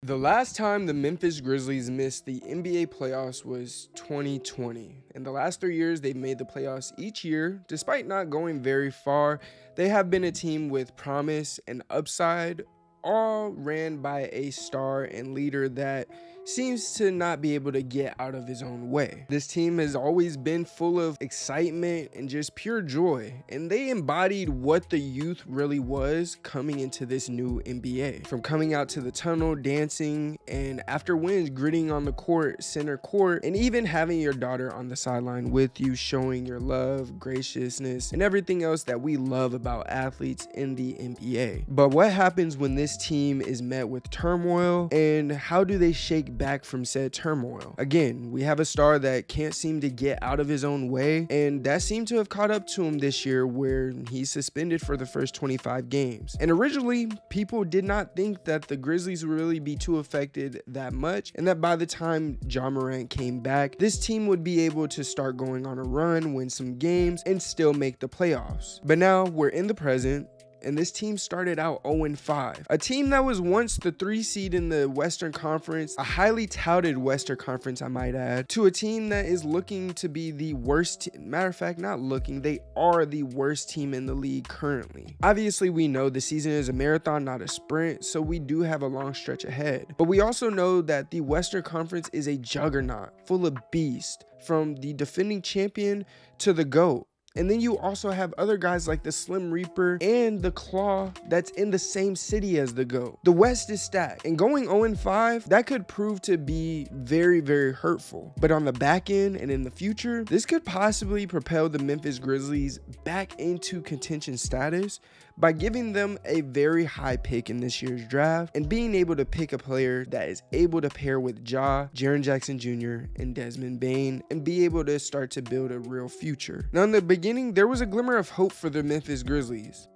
The last time the Memphis Grizzlies missed the NBA playoffs was 2020. In the last 3 years, they've made the playoffs each year. Despite not going very far, they have been a team with promise and upside, all ran by a star and leader that seems to not be able to get out of his own way. This team has always been full of excitement and just pure joy, and they embodied what the youth really was coming into this new NBA. From coming out to the tunnel, dancing, and after wins, gritting on the court, center court, and even having your daughter on the sideline with you, showing your love, graciousness, and everything else that we love about athletes in the NBA. But what happens when this team is met with turmoil, and how do they shake back from said turmoil? Again, we have a star that can't seem to get out of his own way, and that seemed to have caught up to him this year, where he's suspended for the first 25 games. And originally, people did not think that the Grizzlies would really be too affected that much, and that by the time Ja Morant came back, this team would be able to start going on a run, win some games, and still make the playoffs. But now we're in the present, and this team started out 0-5. A team that was once the 3 seed in the Western Conference, a highly touted Western Conference, I might add, to a team that is looking to be the worst. Matter of fact, not looking, they are the worst team in the league currently. Obviously, we know the season is a marathon, not a sprint, so we do have a long stretch ahead. But we also know that the Western Conference is a juggernaut full of beasts, from the defending champion to the GOAT. And then you also have other guys like the Slim Reaper and the Claw that's in the same city as the GOAT. The West is stacked, and going 0-5, that could prove to be very, very hurtful. But on the back end and in the future, this could possibly propel the Memphis Grizzlies back into contention status by giving them a very high pick in this year's draft and being able to pick a player that is able to pair with Ja, Jaren Jackson Jr., and Desmond Bane and be able to start to build a real future. Now, in the beginning, there was a glimmer of hope for the Memphis Grizzlies.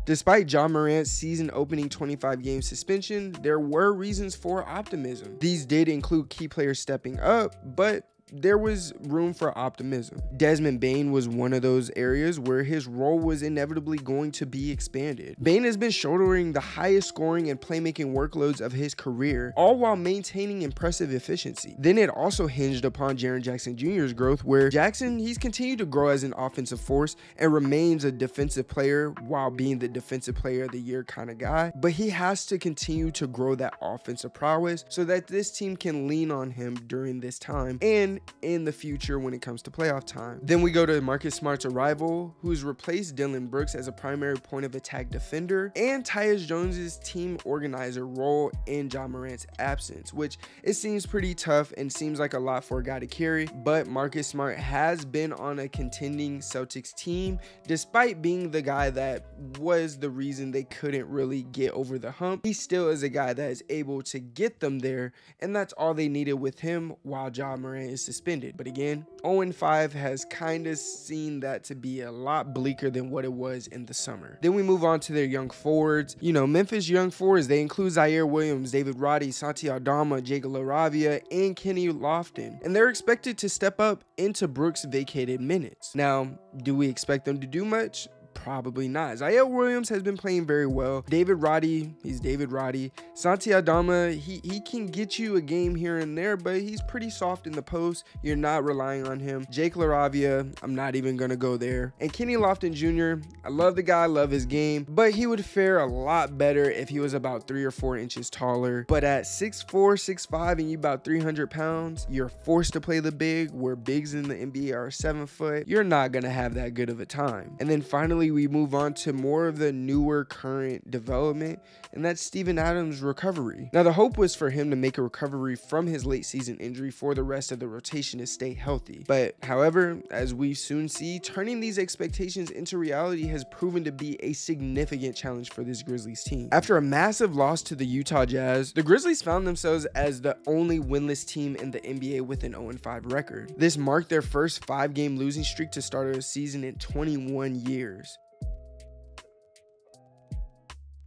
Despite Ja Morant's season opening 25-game suspension, there were reasons for optimism. These did include key players stepping up, but there was room for optimism. Desmond Bane was one of those areas where his role was inevitably going to be expanded. Bane has been shouldering the highest scoring and playmaking workloads of his career, all while maintaining impressive efficiency. Then it also hinged upon Jaren Jackson Jr.'s growth, where Jackson, he's continued to grow as an offensive force and remains a defensive player while being the defensive player of the year kind of guy. But he has to continue to grow that offensive prowess so that this team can lean on him during this time and in the future when it comes to playoff time. Then we go to Marcus Smart's arrival, who's replaced Dillon Brooks as a primary point of attack defender, and Tyus Jones's team organizer role in Ja Morant's absence, which it seems pretty tough and seems like a lot for a guy to carry. But Marcus Smart has been on a contending Celtics team, despite being the guy that was the reason they couldn't really get over the hump. He still is a guy that is able to get them there, and that's all they needed with him while Ja Morant is suspended. But again, 0-5 has kind of seen that to be a lot bleaker than what it was in the summer. Then we move on to their young forwards. You know, Memphis young forwards, they include Zaire Williams, David Roddy, Santi Aldama, Jake LaRavia, and Kenny Lofton. And they're expected to step up into Brooks' vacated minutes. Now, do we expect them to do much? Probably not. Zaire Williams has been playing very well. David Roddy, he's David Roddy. Santi Aldama, he can get you a game here and there, but he's pretty soft in the post. You're not relying on him. Jake LaRavia, I'm not even gonna go there. And Kenny Lofton Jr., I love the guy, I love his game, but he would fare a lot better if he was about 3 or 4 inches taller. But at 6'4", 6'5", and you about 300 pounds, you're forced to play the big, where bigs in the NBA are 7 foot. You're not gonna have that good of a time. And then finally, we move on to more of the newer current development, and that's Steven Adams' recovery. Now, the hope was for him to make a recovery from his late season injury for the rest of the rotation to stay healthy. But however, as we soon see, turning these expectations into reality has proven to be a significant challenge for this Grizzlies team. After a massive loss to the Utah Jazz, the Grizzlies found themselves as the only winless team in the NBA with an 0-5 record. This marked their first 5-game losing streak to start a season in 21 years.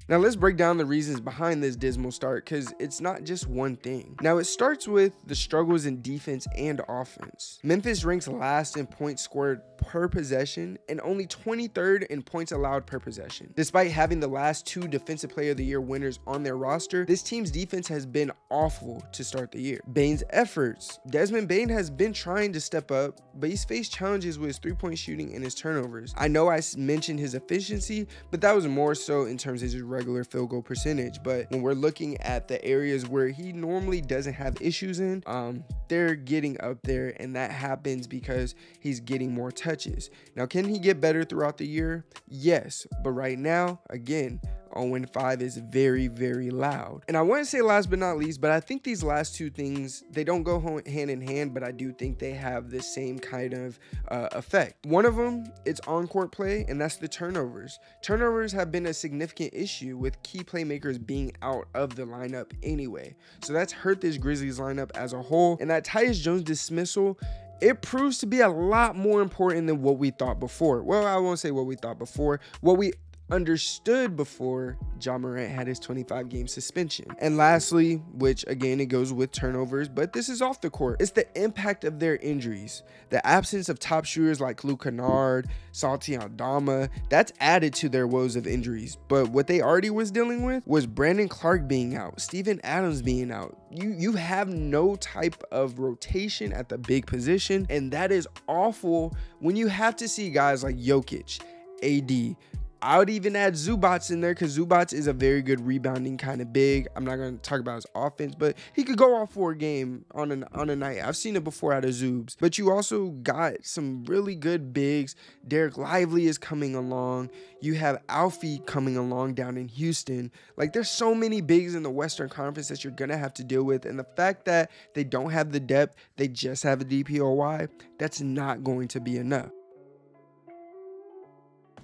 Now let's break down the reasons behind this dismal start, because it's not just one thing. Now it starts with the struggles in defense and offense. Memphis ranks last in points scored per possession and only 23rd in points allowed per possession. Despite having the last 2 Defensive Player of the Year winners on their roster, this team's defense has been awful to start the year. Bane's efforts. Desmond Bane has been trying to step up, but he's faced challenges with his 3-point shooting and his turnovers. I know I mentioned his efficiency, but that was more so in terms of his regular field goal percentage. But when we're looking at the areas where he normally doesn't have issues in, they're getting up there, and that happens because he's getting more touches. Now, can he get better throughout the year? Yes, but right now, again, 0-5 is very, very loud. And I wouldn't say last but not least, but I think these last 2 things, they don't go hand in hand, but I do think they have the same kind of effect. One of them, it's on-court play, and that's the turnovers. Turnovers have been a significant issue with key playmakers being out of the lineup anyway. So that's hurt this Grizzlies lineup as a whole, and that Tyus Jones dismissal, it proves to be a lot more important than what we thought before. Well, I won't say what we thought before. What we understood before Ja Morant had his 25-game suspension. And lastly, which again, it goes with turnovers, but this is off the court, it's the impact of their injuries. The absence of top shooters like Luke Kennard, Salty Aldama, that's added to their woes of injuries. But what they already was dealing with was Brandon Clarke being out, Steven Adams being out. You have no type of rotation at the big position, and that is awful when you have to see guys like Jokic, AD. I would even add Zubac in there, because Zubac is a very good rebounding kind of big. I'm not going to talk about his offense, but he could go off for a game on a night. I've seen it before out of Zubs. But you also got some really good bigs. Derek Lively is coming along. You have Alfie coming along down in Houston. Like, there's so many bigs in the Western Conference that you're going to have to deal with. And the fact that they don't have the depth, they just have a DPOY, that's not going to be enough.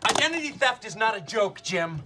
Identity theft is not a joke, Jim.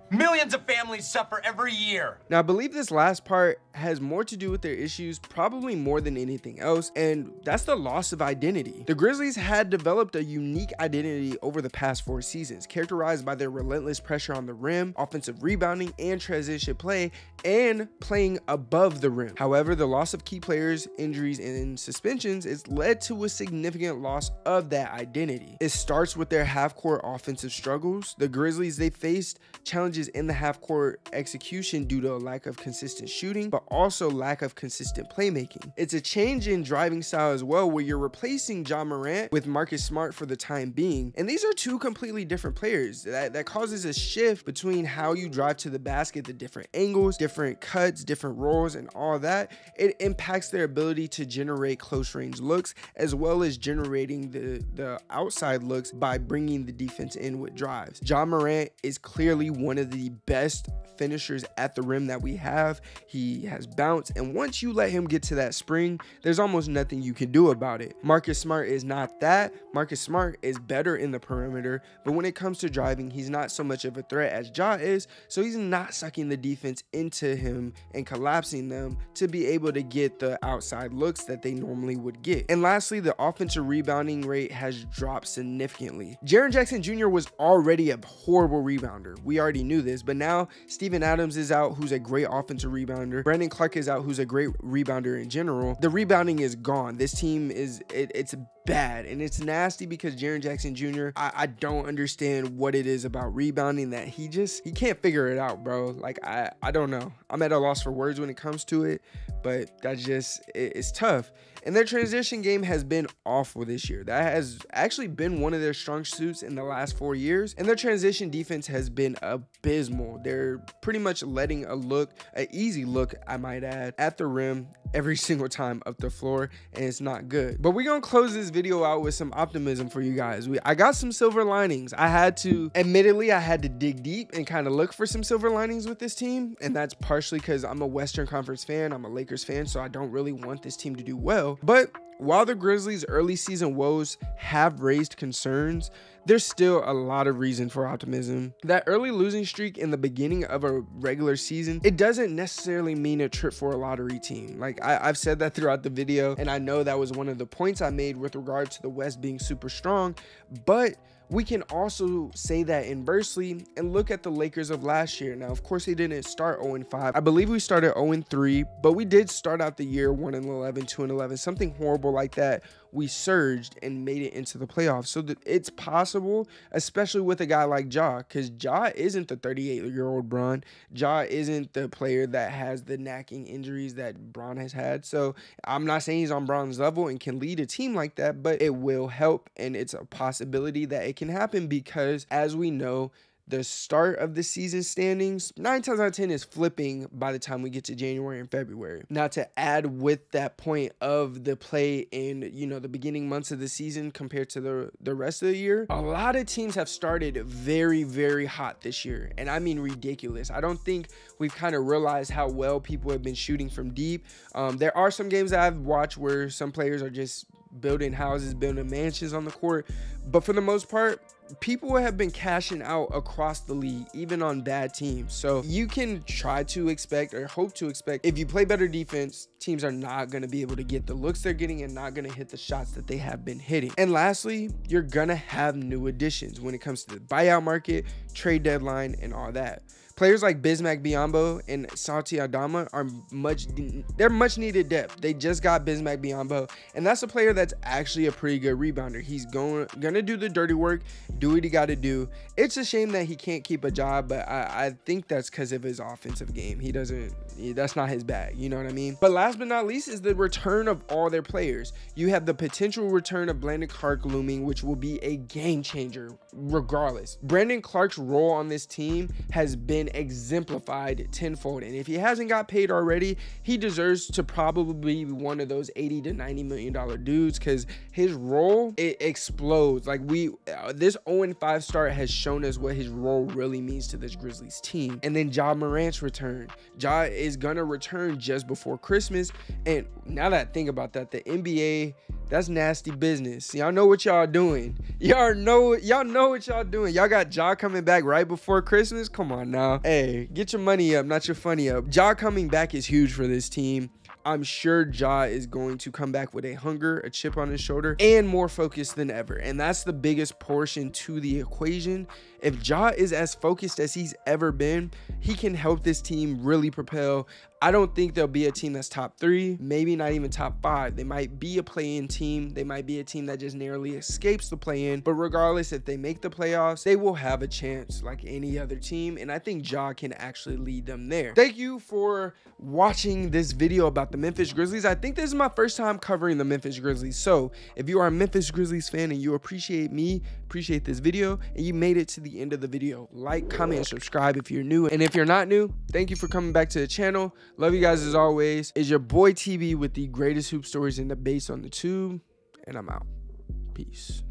Millions of families suffer every year. Now, I believe this last part has more to do with their issues, probably more than anything else, and that's the loss of identity. The Grizzlies had developed a unique identity over the past 4 seasons, characterized by their relentless pressure on the rim, offensive rebounding, and transition play, and playing above the rim. However, the loss of key players, injuries, and suspensions has led to a significant loss of that identity. It starts with their half-court offensive struggles. The Grizzlies, they faced challenges in the half-court execution due to a lack of consistent shooting, but also lack of consistent playmaking. It's a change in driving style as well, where you're replacing Ja Morant with Marcus Smart for the time being, and these are 2 completely different players. That causes a shift between how you drive to the basket, the different angles, different cuts, different rolls, and all that. It impacts their ability to generate close range looks, as well as generating the outside looks by bringing the defense in with drives. Ja Morant is clearly one of the best finishers at the rim that we have. He has bounce, and once you let him get to that spring, there's almost nothing you can do about it. Marcus Smart is not that. Marcus Smart is better in the perimeter, but when it comes to driving, he's not so much of a threat as Ja is, so he's not sucking the defense into him and collapsing them to be able to get the outside looks that they normally would get. And lastly, the offensive rebounding rate has dropped significantly. Jaren Jackson Jr. was already a horrible rebounder. We already knew this, but now Steven Adams is out, who's a great offensive rebounder. Brandon Clarke is out, who's a great rebounder in general. The rebounding is gone. This team is, it's bad, and it's nasty because Jaren Jackson Jr., I don't understand what it is about rebounding that he can't figure it out, bro. Like, I don't know. I'm at a loss for words when it comes to it, but that's just, it's tough. And their transition game has been awful this year. That has actually been one of their strong suits in the last 4 years. And their transition defense has been abysmal. They're pretty much letting an easy look, I might add, at the rim every single time up the floor, and it's not good. But we're gonna close this video out with some optimism for you guys. I got some silver linings. Admittedly, I had to dig deep and kind of look for some silver linings with this team, and that's partially because I'm a Western Conference fan, I'm a Lakers fan, so I don't really want this team to do well. But while the Grizzlies' early season woes have raised concerns, there's still a lot of reason for optimism. That early losing streak in the beginning of a regular season, it doesn't necessarily mean a trip for a lottery team. Like, I've said that throughout the video, and I know that was one of the points I made with regard to the West being super strong, but We can also say that inversely and look at the Lakers of last year. Now, of course, they didn't start 0-5. I believe we started 0-3, but we did start out the year 1-11, 2-11, something horrible like that. We surged and made it into the playoffs. So it's possible, especially with a guy like Ja, because Ja isn't the 38-year-old Bron. Ja isn't the player that has the nagging injuries that Bron has had. So I'm not saying he's on Bron's level and can lead a team like that, but it will help, and it's a possibility that it can happen because, as we know, the start of the season standings 9 times out of 10 is flipping by the time we get to January and February. Now, to add with that point of the play in, you know, the beginning months of the season compared to the rest of the year, a lot of teams have started very, very hot this year, and I mean ridiculous. I don't think we've kind of realized how well people have been shooting from deep. There are some games that I've watched where some players are just building houses, building mansions on the court, but for the most part, people have been cashing out across the league, even on bad teams. So you can try to expect or hope to expect, if you play better defense, teams are not going to be able to get the looks they're getting and not going to hit the shots that they have been hitting. And lastly, you're going to have new additions when it comes to the buyout market, trade deadline, and all that. Players like Bismack Biyombo and Santi Aldama are much needed depth. They just got Bismack Biyombo, and that's a player that's actually a pretty good rebounder. He's gonna do the dirty work, do what he got to do. It's a shame that he can't keep a job, but I think that's because of his offensive game. That's not his bag, you know what I mean? But last but not least is the return of all their players. You have the potential return of Brandon Clarke looming, which will be a game changer regardless. Brandon Clarke's role on this team has been exemplified tenfold, and if he hasn't got paid already, he deserves to probably be one of those $80 to $90 million dudes, because his role, it explodes. Like, this 0-5 start has shown us what his role really means to this Grizzlies team. And then Ja Morant's return. Ja is gonna return just before Christmas, and now that I think about that, the NBA, that's nasty business. Y'all know what y'all doing. Y'all know what y'all doing. Y'all got Ja coming back right before Christmas. Come on now. Hey, get your money up, not your funny up. Ja coming back is huge for this team. I'm sure Ja is going to come back with a hunger, a chip on his shoulder, and more focused than ever. And that's the biggest portion to the equation. If Ja is as focused as he's ever been, he can help this team really propel. I don't think there'll be a team that's top 3, maybe not even top 5. They might be a play-in team. They might be a team that just narrowly escapes the play-in. But regardless, if they make the playoffs, they will have a chance like any other team. And I think Ja can actually lead them there. Thank you for watching this video about the Memphis Grizzlies. I think this is my first time covering the Memphis Grizzlies. So if you are a Memphis Grizzlies fan and you appreciate this video, and you made it to the end of the video, like, comment, and subscribe if you're new. And if you're not new, thank you for coming back to the channel. Love you guys as always. It's your boy TB with the greatest hoop stories and debates on the tube, and I'm out. Peace.